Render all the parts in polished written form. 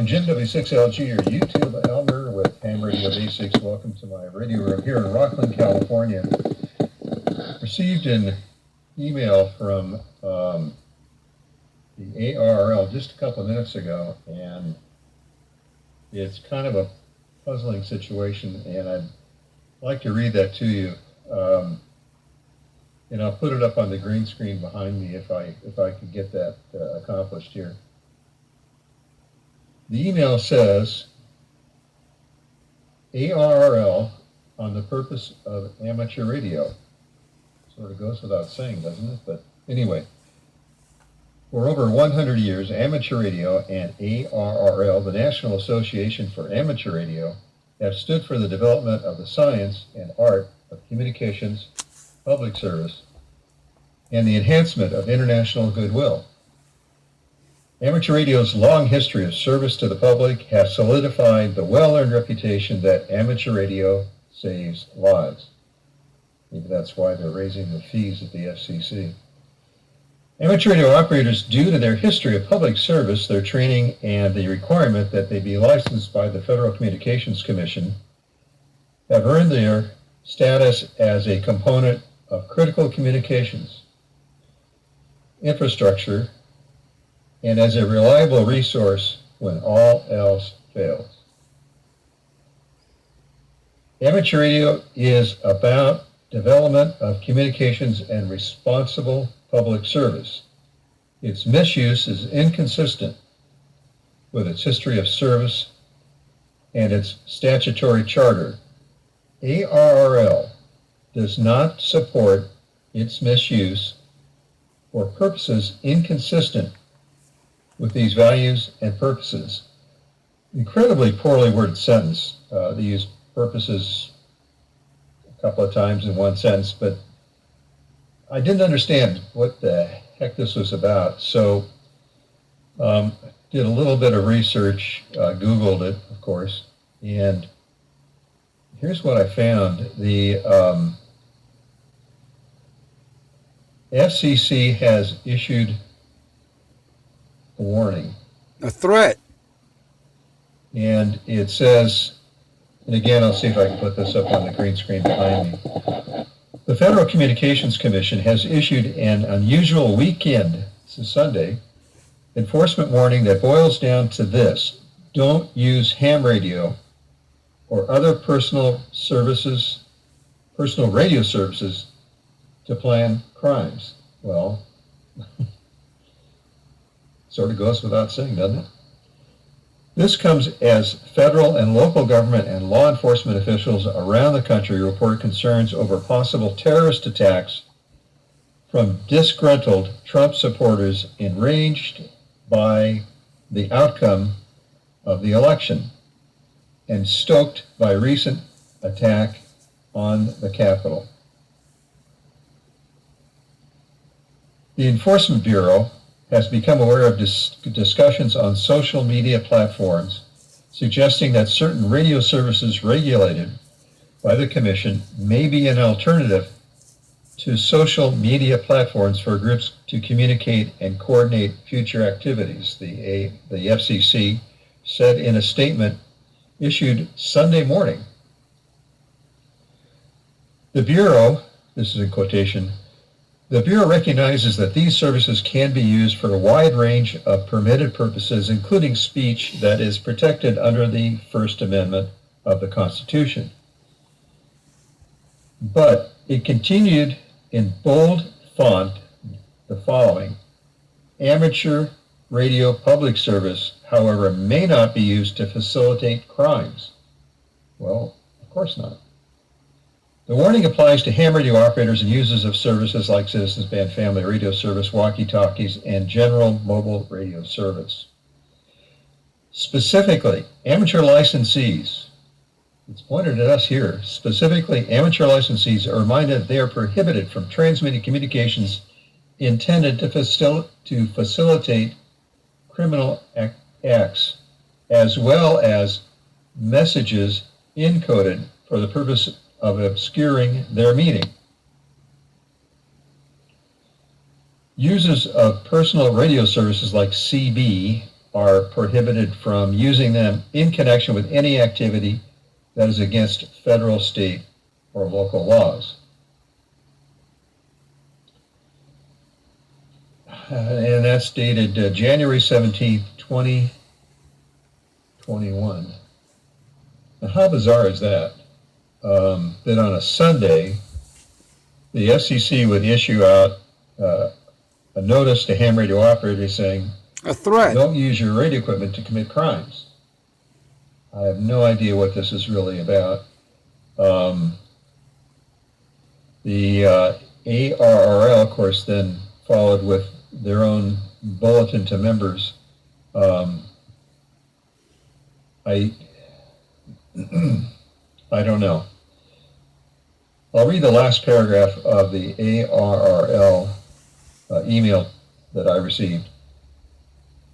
I'm Jim W6LG, your YouTube elder with Ham Radio Basics. Welcome to my radio room here in Rockland, California. Received an email from the ARRL just a couple of minutes ago, and it's kind of a puzzling situation, and I'd like to read that to you. And I'll put it up on the green screen behind me if I could get that accomplished here. The email says, ARRL on the purpose of amateur radio. Sort of goes without saying, doesn't it? But anyway, for over 100 years, amateur radio and ARRL, the National Association for Amateur Radio, have stood for the development of the science and art of communications, public service, and the enhancement of international goodwill. Amateur radio's long history of service to the public has solidified the well-earned reputation that amateur radio saves lives. Maybe that's why they're raising the fees at the FCC. Amateur radio operators, due to their history of public service, their training, and the requirement that they be licensed by the Federal Communications Commission, have earned their status as a component of critical communications infrastructure and as a reliable resource when all else fails. Amateur radio is about development of communications and responsible public service. Its misuse is inconsistent with its history of service and its statutory charter. ARRL does not support its misuse for purposes inconsistent with these values and purposes. Incredibly poorly worded sentence. They use purposes a couple of times in one sentence, but I didn't understand what the heck this was about. So did a little bit of research, Googled it, of course, and here's what I found. The FCC has issued a warning. A threat. And it says, and again, I'll see if I can put this up on the green screen behind me. The Federal Communications Commission has issued an unusual weekend, this is Sunday, enforcement warning that boils down to this: don't use ham radio or other personal radio services to plan crimes. Well, sort of goes without saying, doesn't it? This comes as federal and local government and law enforcement officials around the country report concerns over possible terrorist attacks from disgruntled Trump supporters enraged by the outcome of the election and stoked by recent attack on the Capitol. The Enforcement Bureau has become aware of discussions on social media platforms suggesting that certain radio services regulated by the Commission may be an alternative to social media platforms for groups to communicate and coordinate future activities, the FCC said in a statement issued Sunday morning. The Bureau, this is in quotation, the Bureau recognizes that these services can be used for a wide range of permitted purposes, including speech that is protected under the First Amendment of the Constitution. But it continued in bold font the following: amateur radio public service, however, may not be used to facilitate crimes. Well, of course not. The warning applies to ham radio operators and users of services like Citizens Band Family Radio Service, walkie-talkies, and general mobile radio service. Specifically, amateur licensees, it's pointed at us here, specifically amateur licensees are reminded that they are prohibited from transmitting communications intended to facilitate criminal acts, as well as messages encoded for the purpose of obscuring their meaning. Users of personal radio services like CB are prohibited from using them in connection with any activity that is against federal, state, or local laws. And that's dated January 17th, 2021. Now, how bizarre is that? That on a Sunday, the FCC would issue out a notice to ham radio operators saying, A threat. don't use your radio equipment to commit crimes. I have no idea what this is really about. The ARRL, of course, then followed with their own bulletin to members. I don't know. I'll read the last paragraph of the ARRL email that I received.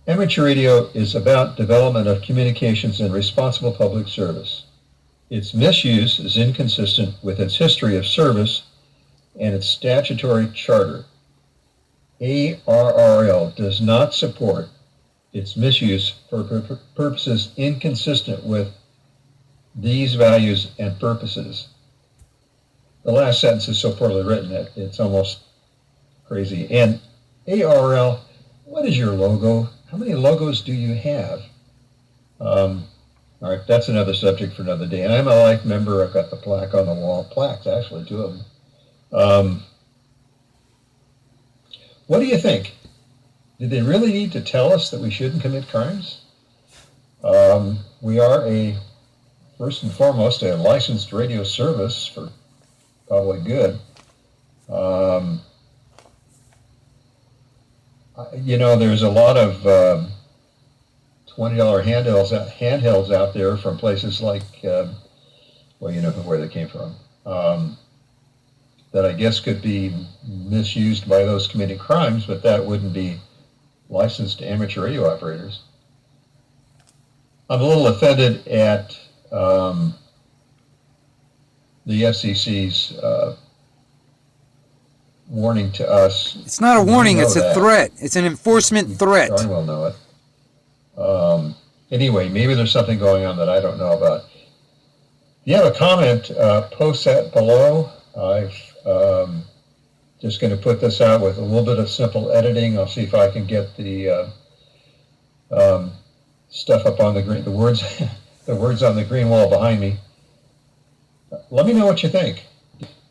Amateur radio is about development of communications and responsible public service. Its misuse is inconsistent with its history of service and its statutory charter. ARRL does not support its misuse for purposes inconsistent with these values and purposes. The last sentence is so poorly written that it's almost crazy. And ARRL, what is your logo? How many logos do you have? All right, that's another subject for another day. And I'm a life member. I've got the plaque on the wall. Plaques, actually, 2 of them. What do you think? Did they really need to tell us that we shouldn't commit crimes? We are first and foremost, a licensed radio service for public good. There's a lot of $20 handhelds out there from places like, well, you know where they came from, that I guess could be misused by those committing crimes, but that wouldn't be licensed amateur radio operators. I'm a little offended at the FCC's warning to us. It's not a warning, it's a threat. It's an enforcement threat. I will know it. Anyway, maybe there's something going on that I don't know about. If you have a comment, post that below. I've just going to put this out with a little bit of simple editing. I'll see if I can get the stuff up on the green, the words on the green wall behind me. Let me know what you think.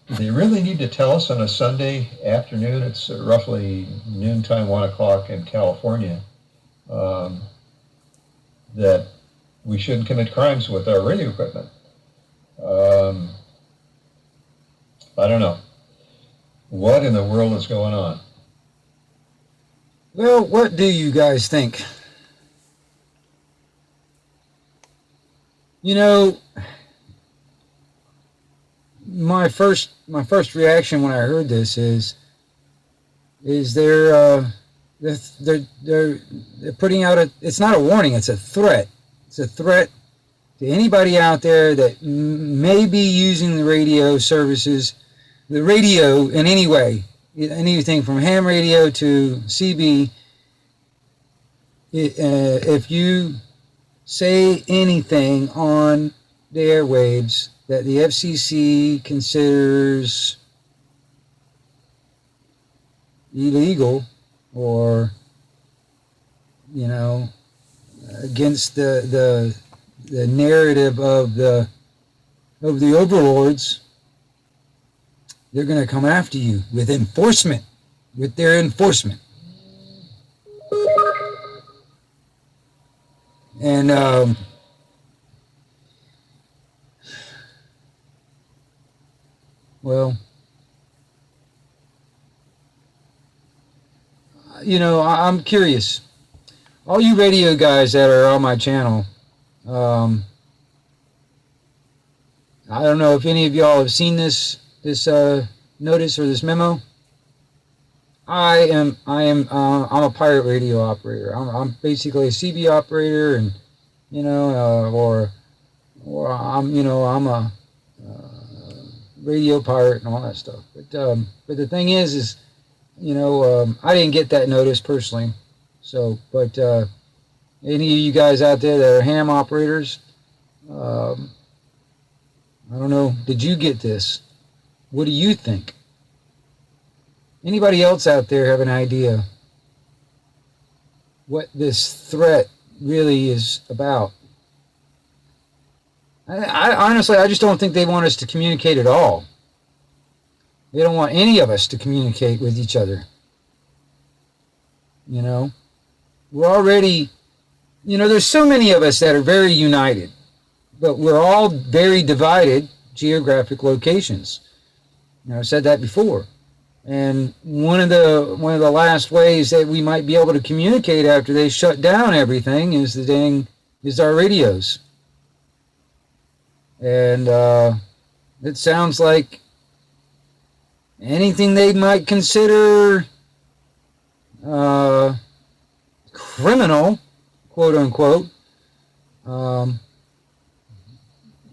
Do they really need to tell us on a Sunday afternoon? It's roughly noontime, 1 o'clock in California, that we shouldn't commit crimes with our radio equipment. I don't know. What in the world is going on? Well, what do you guys think? You know, my first reaction when I heard this is they're putting out it's not a warning, it's a threat. It's a threat to anybody out there that may be using the radio services, the radio in any way, anything from ham radio to CB. If you say anything on the airwaves that the FCC considers illegal or, against the narrative of the overlords, they're going to come after you with their enforcement. And well, I'm curious. All you radio guys that are on my channel, I don't know if any of y'all have seen this notice or this memo. I'm a pirate radio operator. I'm basically a CB operator, and or I'm a radio pirate and all that stuff. But the thing is I didn't get that notice personally. So, but Any of you guys out there that are ham operators, I don't know, did you get this? What do you think? Anybody else out there have an idea what this threat really is about? I honestly, I just don't think they want us to communicate at all. They don't want any of us to communicate with each other. You know, we're already, there's so many of us that are very united, but we're all very divided geographic locations. I've said that before. And one of the last ways that we might be able to communicate after they shut down everything is our radios. And it sounds like anything they might consider criminal, quote unquote,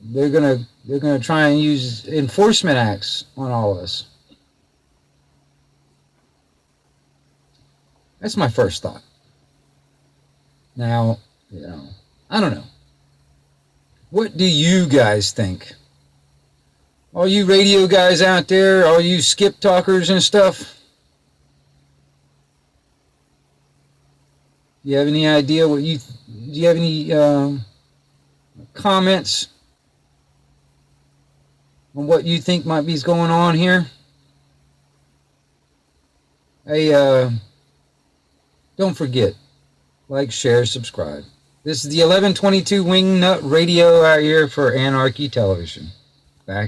they're gonna try and use enforcement acts on all of us. That's my first thought. Now, I don't know. What do you guys think? All you radio guys out there, all you skip talkers and stuff, you have any idea do you have any comments on what you think might be going on here? Hey, don't forget, like, share, subscribe. This is the 1122 Wingnut Radio out here for Anarchy Television.